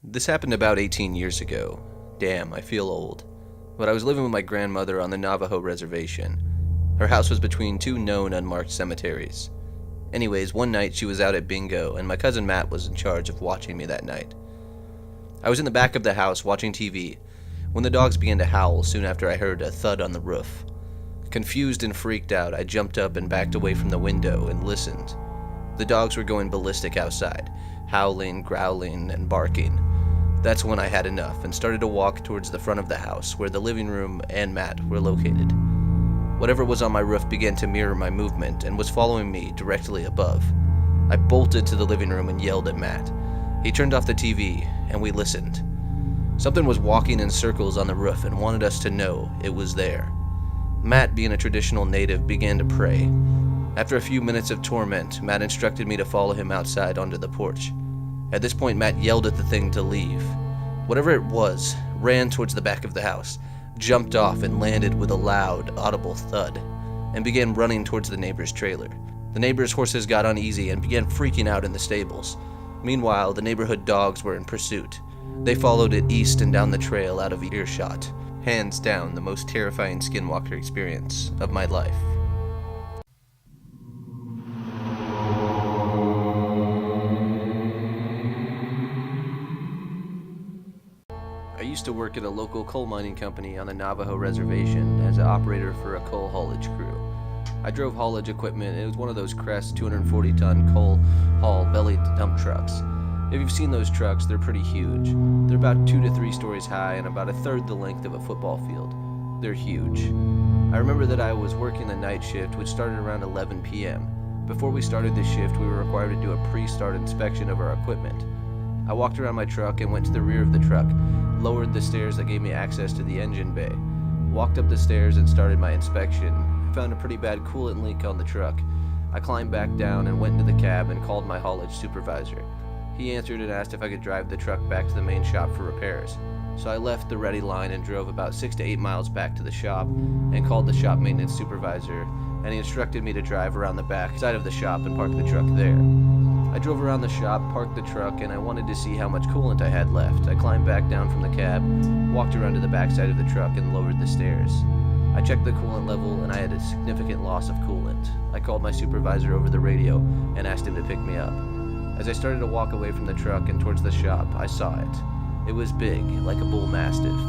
This happened about 18 years ago. Damn, I feel old. But I was living with my grandmother on the Navajo reservation. Her house was between two known unmarked cemeteries. Anyways, one night she was out at bingo, and my cousin Matt was in charge of watching me that night. I was in the back of the house watching TV when the dogs began to howl soon after I heard a thud on the roof. Confused and freaked out, I jumped up and backed away from the window and listened. The dogs were going ballistic outside, howling, growling, and barking. That's when I had enough and started to walk towards the front of the house where the living room and Matt were located. Whatever was on my roof began to mirror my movement and was following me directly above. I bolted to the living room and yelled at Matt. He turned off the TV and we listened. Something was walking in circles on the roof and wanted us to know it was there. Matt, being a traditional native, began to pray. After a few minutes of torment, Matt instructed me to follow him outside onto the porch. At this point, Matt yelled at the thing to leave. Whatever it was, ran towards the back of the house, jumped off and landed with a loud, audible thud, and began running towards the neighbor's trailer. The neighbor's horses got uneasy and began freaking out in the stables. Meanwhile, the neighborhood dogs were in pursuit. They followed it east and down the trail out of earshot. Hands down, the most terrifying Skinwalker experience of my life. I used to work at a local coal mining company on the Navajo reservation as an operator for a coal haulage crew. I drove haulage equipment. It was one of those Crest 240-ton coal haul belly dump trucks. If you've seen those trucks, they're pretty huge. They're about 2 to 3 stories high and about a third the length of a football field. They're huge. I remember that I was working the night shift, which started around 11 p.m. Before we started this shift, we were required to do a pre-start inspection of our equipment. I walked around my truck and went to the rear of the truck, lowered the stairs that gave me access to the engine bay, walked up the stairs and started my inspection. I found a pretty bad coolant leak on the truck. I climbed back down and went into the cab and called my haulage supervisor. He answered and asked if I could drive the truck back to the main shop for repairs. So I left the ready line and drove about 6 to 8 miles back to the shop and called the shop maintenance supervisor, and he instructed me to drive around the back side of the shop and park the truck there. I drove around the shop, parked the truck, and I wanted to see how much coolant I had left. I climbed back down from the cab, walked around to the back side of the truck, and lowered the stairs. I checked the coolant level, and I had a significant loss of coolant. I called my supervisor over the radio and asked him to pick me up. As I started to walk away from the truck and towards the shop, I saw it. It was big, like a bull mastiff.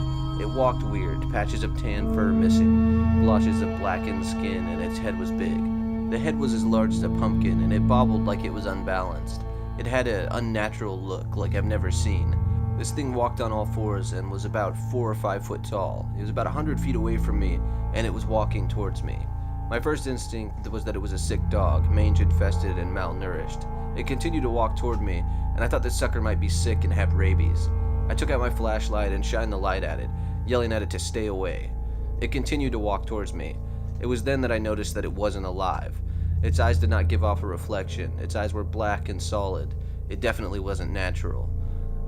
It walked weird, patches of tan fur missing, blotches of blackened skin, and its head was big. The head was as large as a pumpkin, and it bobbled like it was unbalanced. It had an unnatural look, like I've never seen. This thing walked on all fours and was about 4 or 5 foot tall. It was about 100 feet away from me, and it was walking towards me. My first instinct was that it was a sick dog, mange-infested and malnourished. It continued to walk toward me, and I thought this sucker might be sick and have rabies. I took out my flashlight and shined the light at it, yelling at it to stay away. It continued to walk towards me. It was then that I noticed that it wasn't alive. Its eyes did not give off a reflection. Its eyes were black and solid. It definitely wasn't natural.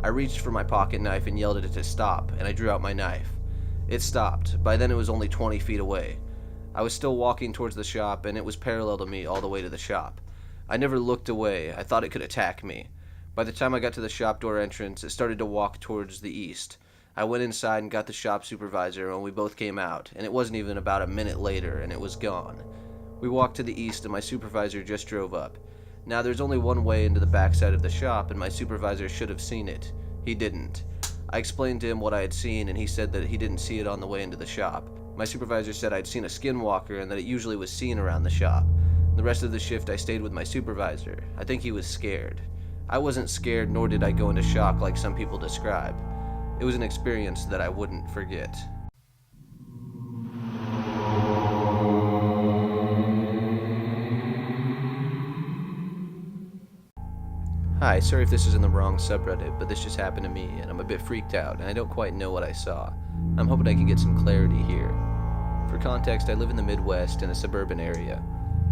I reached for my pocket knife and yelled at it to stop, and I drew out my knife. It stopped. By then it was only 20 feet away. I was still walking towards the shop, and it was parallel to me all the way to the shop. I never looked away. I thought it could attack me. By the time I got to the shop door entrance, it started to walk towards the east. I went inside and got the shop supervisor, and we both came out, and it wasn't even about a minute later, and it was gone. We walked to the east, and my supervisor just drove up. Now, there's only one way into the backside of the shop, and my supervisor should have seen it. He didn't. I explained to him what I had seen, and he said that he didn't see it on the way into the shop. My supervisor said I'd seen a skinwalker and that it usually was seen around the shop. The rest of the shift I stayed with my supervisor. I think he was scared. I wasn't scared, nor did I go into shock like some people describe. It was an experience that I wouldn't forget. Hi, sorry if this is in the wrong subreddit, but this just happened to me, and I'm a bit freaked out, and I don't quite know what I saw. I'm hoping I can get some clarity here. For context, I live in the Midwest in a suburban area.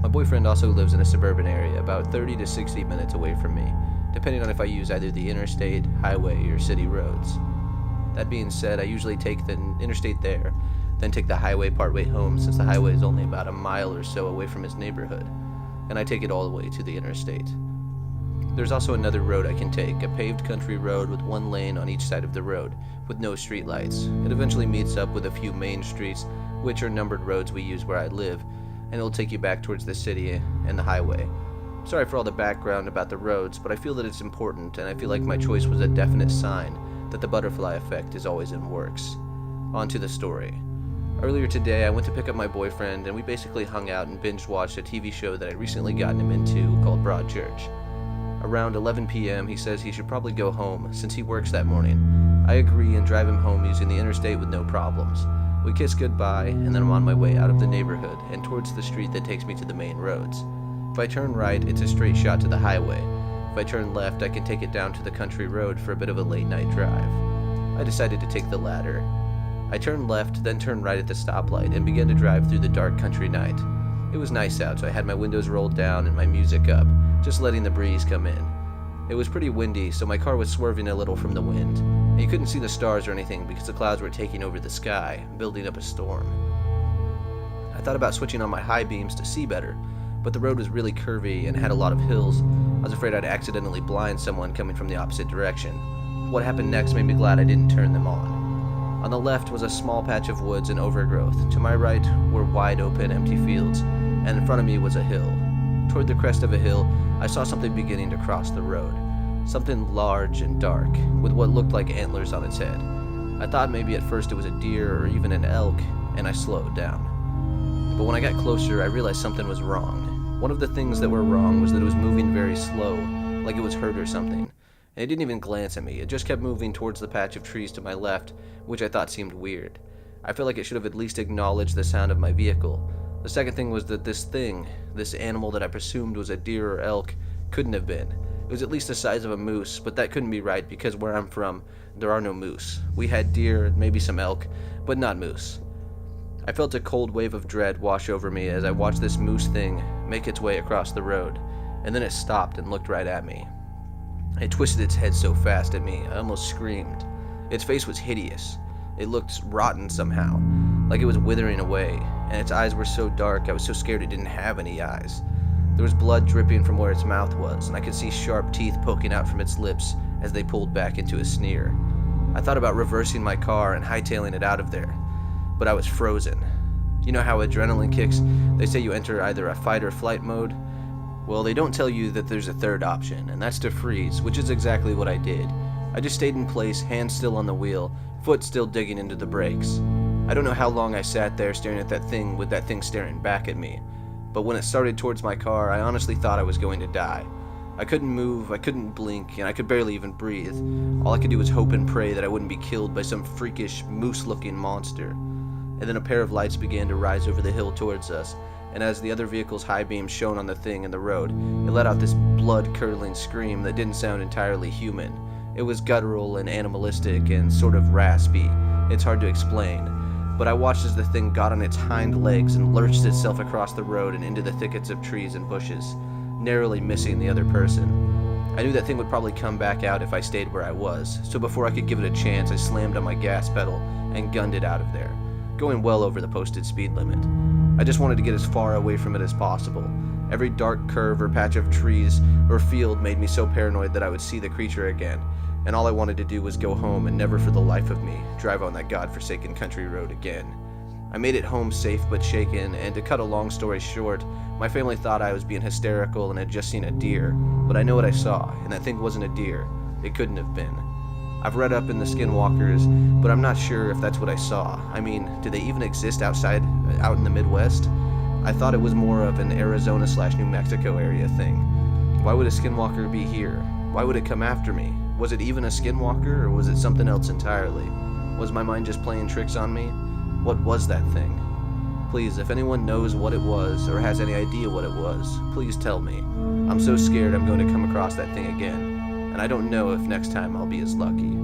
My boyfriend also lives in a suburban area, about 30 to 60 minutes away from me, depending on if I use either the interstate, highway, or city roads. That being said, I usually take the interstate there, then take the highway partway home since the highway is only about a mile or so away from his neighborhood, and I take it all the way to the interstate. There's also another road I can take, a paved country road with one lane on each side of the road, with no streetlights. It eventually meets up with a few main streets, which are numbered roads we use where I live, and it'll take you back towards the city and the highway. Sorry for all the background about the roads, but I feel that it's important, and I feel like my choice was a definite sign that the butterfly effect is always in works. On to the story. Earlier today, I went to pick up my boyfriend, and we basically hung out and binge-watched a TV show that I'd recently gotten him into called Broadchurch. Around 11 p.m., he says he should probably go home, since he works that morning. I agree and drive him home using the interstate with no problems. We kiss goodbye, and then I'm on my way out of the neighborhood and towards the street that takes me to the main roads. If I turn right, it's a straight shot to the highway. If I turn left, I can take it down to the country road for a bit of a late-night drive. I decided to take the latter. I turned left, then turned right at the stoplight, and began to drive through the dark country night. It was nice out, so I had my windows rolled down and my music up, just letting the breeze come in. It was pretty windy, so my car was swerving a little from the wind, and you couldn't see the stars or anything because the clouds were taking over the sky, building up a storm. I thought about switching on my high beams to see better, but the road was really curvy and had a lot of hills. I was afraid I'd accidentally blind someone coming from the opposite direction. What happened next made me glad I didn't turn them on. On the left was a small patch of woods and overgrowth. To my right were wide open, empty fields, and in front of me was a hill. Toward the crest of a hill, I saw something beginning to cross the road. Something large and dark, with what looked like antlers on its head. I thought maybe at first it was a deer or even an elk, and I slowed down. But when I got closer, I realized something was wrong. One of the things that were wrong was that it was moving very slow, like it was hurt or something. And it didn't even glance at me, it just kept moving towards the patch of trees to my left, which I thought seemed weird. I felt like it should have at least acknowledged the sound of my vehicle. The second thing was that this animal that I presumed was a deer or elk, couldn't have been. It was at least the size of a moose, but that couldn't be right because where I'm from, there are no moose. We had deer and maybe some elk, but not moose. I felt a cold wave of dread wash over me as I watched this moose thing make its way across the road, and then it stopped and looked right at me. It twisted its head so fast at me, I almost screamed. Its face was hideous. It looked rotten somehow, like it was withering away, and its eyes were so dark I was so scared it didn't have any eyes. There was blood dripping from where its mouth was, and I could see sharp teeth poking out from its lips as they pulled back into a sneer. I thought about reversing my car and hightailing it out of there, but I was frozen. You know how adrenaline kicks, they say you enter either a fight or flight mode? Well, they don't tell you that there's a third option, and that's to freeze, which is exactly what I did. I just stayed in place, hands still on the wheel, foot still digging into the brakes. I don't know how long I sat there staring at that thing with that thing staring back at me, but when it started towards my car, I honestly thought I was going to die. I couldn't move, I couldn't blink, and I could barely even breathe. All I could do was hope and pray that I wouldn't be killed by some freakish, moose-looking monster. And then a pair of lights began to rise over the hill towards us, and as the other vehicle's high beams shone on the thing in the road, it let out this blood-curdling scream that didn't sound entirely human. It was guttural and animalistic and sort of raspy. It's hard to explain. But I watched as the thing got on its hind legs and lurched itself across the road and into the thickets of trees and bushes, narrowly missing the other person. I knew that thing would probably come back out if I stayed where I was, so before I could give it a chance, I slammed on my gas pedal and gunned it out of there, going well over the posted speed limit. I just wanted to get as far away from it as possible. Every dark curve or patch of trees or field made me so paranoid that I would see the creature again, and all I wanted to do was go home and never for the life of me drive on that godforsaken country road again. I made it home safe but shaken, and to cut a long story short, my family thought I was being hysterical and had just seen a deer, but I know what I saw, and that thing wasn't a deer. It couldn't have been. I've read up in the Skinwalkers, but I'm not sure if that's what I saw. I mean, do they even exist out in the Midwest? I thought it was more of an Arizona/New Mexico area thing. Why would a Skinwalker be here? Why would it come after me? Was it even a Skinwalker, or was it something else entirely? Was my mind just playing tricks on me? What was that thing? Please, if anyone knows what it was, or has any idea what it was, please tell me. I'm so scared I'm going to come across that thing again, and I don't know if next time I'll be as lucky.